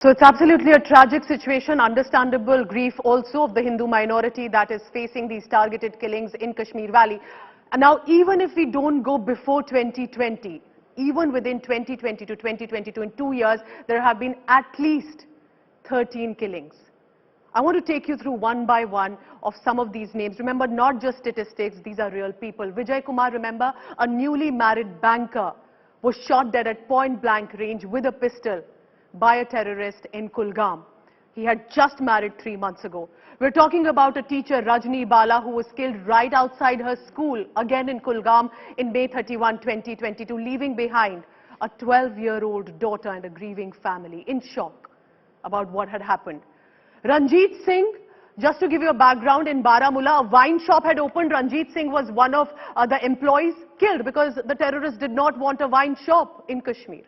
So it's absolutely a tragic situation, understandable grief also of the Hindu minority that is facing these targeted killings in Kashmir Valley. And now even if we don't go before 2020, even within 2020 to 2022, in 2 years, there have been at least 13 killings. I want to take you through one by one of some of these names. Remember, not just statistics, these are real people. Vijay Kumar, remember, a newly married banker, was shot dead at point-blank range with a pistol by a terrorist in Kulgam. He had just married 3 months ago. We're talking about a teacher, Rajni Bala, who was killed right outside her school, again in Kulgam, in May 31, 2022, leaving behind a 12-year-old daughter and a grieving family in shock about what had happened. Ranjit Singh, just to give you a background, in Baramulla, a wine shop had opened. Ranjit Singh was one of the employees killed because the terrorists did not want a wine shop in Kashmir.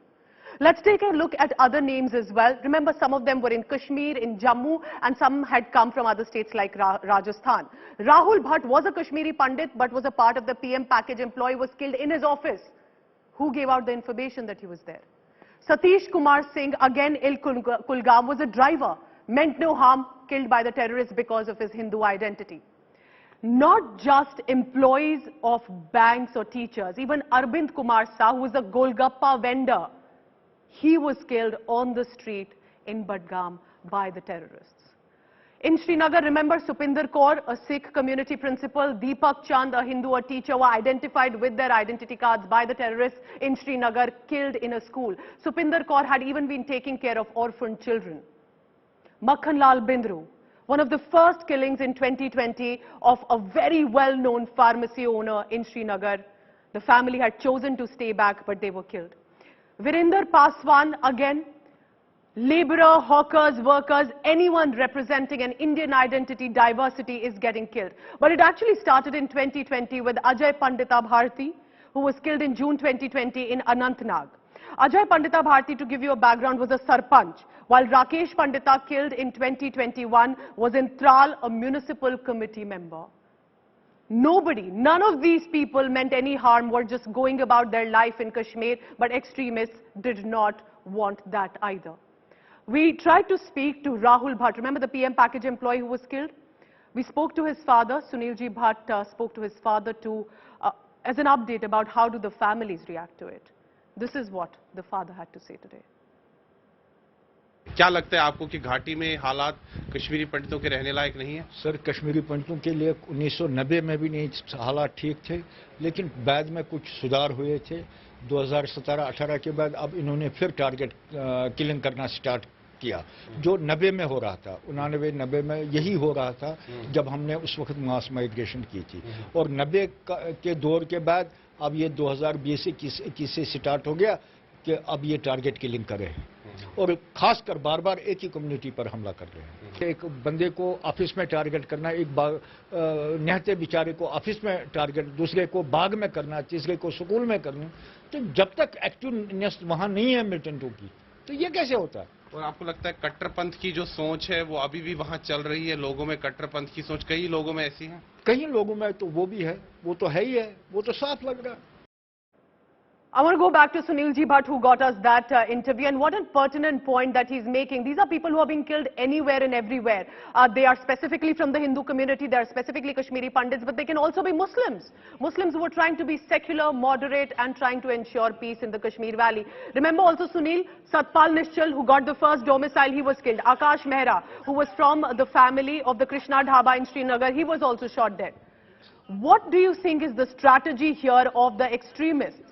Let's take a look at other names as well. Remember, some of them were in Kashmir, in Jammu, and some had come from other states like Rajasthan. Rahul Bhatt was a Kashmiri Pandit, but was a part of the PM package employee, was killed in his office. Who gave out the information that he was there? Satish Kumar Singh, again in Kulgam, was a driver, meant no harm, killed by the terrorists because of his Hindu identity. Not just employees of banks or teachers, even Arvind Kumar Sah, who was a Golgappa vendor, he was killed on the street in Budgam by the terrorists. In Srinagar, remember, Supinder Kaur, a Sikh community principal, Deepak Chand, a Hindu, a teacher, were identified with their identity cards by the terrorists in Srinagar, killed in a school. Supinder Kaur had even been taking care of orphan children. Makhanlal Bindru, one of the first killings in 2020 of a very well-known pharmacy owner in Srinagar. The family had chosen to stay back, but they were killed. Virender Paswan, again, laborer, hawkers, workers, anyone representing an Indian identity, diversity is getting killed. But it actually started in 2020 with AJAY Pandita Bharti, who was killed in June 2020 in Anantnag. Ajay Pandita Bharti, to give you a background, was a sarpanch, while Rakesh Pandita, killed in 2021, was in Tral, a municipal committee member. Nobody, none of these people meant any harm, were just going about their life in Kashmir, but extremists did not want that either. We tried to speak to Rahul Bhatt, remember the PM package employee who was killed? We spoke to his father, Sunilji Bhatt spoke to his father too, as an update about how do the families react to it. This is what the father had to say today. क्या लगता है आपको कि घाटी में हालात कश्मीरी पंडितों के रहने लायक नहीं है? सर, कश्मीरी पंडितों के लिए 1990 में भी नहीं हालात ठीक थे, लेकिन बाद में कुछ सुधार हुए थे। 2017-18 के बाद अब इन्होंने फिर टारगेट किलिंग करना स्टार्ट किया, जो 90 में हो रहा था, 89-90 में यही हो रहा था जब हमने उस वक्त मास माइग्रेशन की थी। और 90 के दौर के बाद अब ये 2020-21 से स्टार्ट हो गया कि अब ये टारगेट किलिंग कर रहे हैं और खासकर बार-बार एक ही कम्युनिटी पर हमला कर रहे हैं। एक बंदे को ऑफिस में टारगेट करना, एक निहत्ते बेचारे को ऑफिस में टारगेट, दूसरे को बाग में करना, तीसरे को स्कूल में करना, तो जब तक एक्टिवनेस वहां नहीं है मिलिटेंटों की, तो ये कैसे होता है? और आपको लगता है कट्टरपंथ की जो सोच है वो अभी भी वहां चल रही है? लोगों में कट्टरपंथ की सोच कई लोगों में ऐसी है? कई लोगों में तो वो भी है, वो तो है ही है, वो तो साफ लग रहा है। I want to go back to Sunilji Bhatt, who got us that interview, and what a pertinent point that he's making. These are people who are being killed anywhere and everywhere. They are specifically from the Hindu community, they are specifically Kashmiri Pandits, but they can also be Muslims. Muslims who are trying to be secular, moderate, and trying to ensure peace in the Kashmir Valley. Remember also Sunil, Satpal Nishchal, who got the first domicile, he was killed. Akash Mehra, who was from the family of the Krishna Dhaba in Srinagar, he was also shot dead. What do you think is the strategy here of the extremists?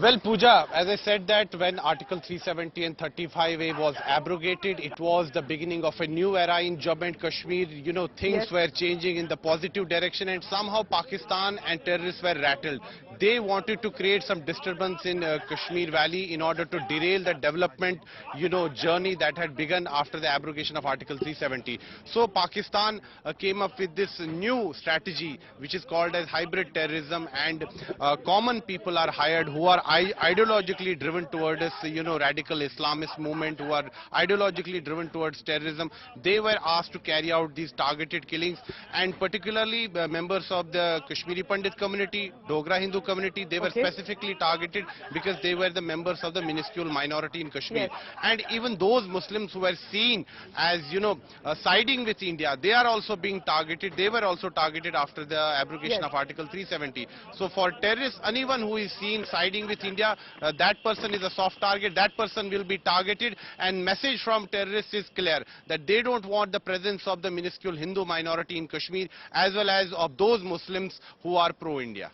Well, Pooja, as I said that when Article 370 and 35A was abrogated, it was the beginning of a new era in Jammu and Kashmir. You know, things were changing in the positive direction, and somehow Pakistan and terrorists were rattled. They wanted to create some disturbance in Kashmir Valley in order to derail the development, journey that had begun after the abrogation of Article 370. So Pakistan came up with this new strategy, which is called as hybrid terrorism, and common people are hired who are ideologically driven towards radical Islamist movement, who are ideologically driven towards terrorism. They were asked to carry out these targeted killings, and particularly members of the Kashmiri Pandit community, Dogra Hindu community, they were specifically targeted because they were the members of the minuscule minority in Kashmir. And even those Muslims who were seen as, siding with India, they are also being targeted. They were also targeted after the abrogation of Article 370. So for terrorists, anyone who is seen siding with India, that person is a soft target. That person will be targeted. And message from terrorists is clear, that they don't want the presence of the minuscule Hindu minority in Kashmir, as well as of those Muslims who are pro-India.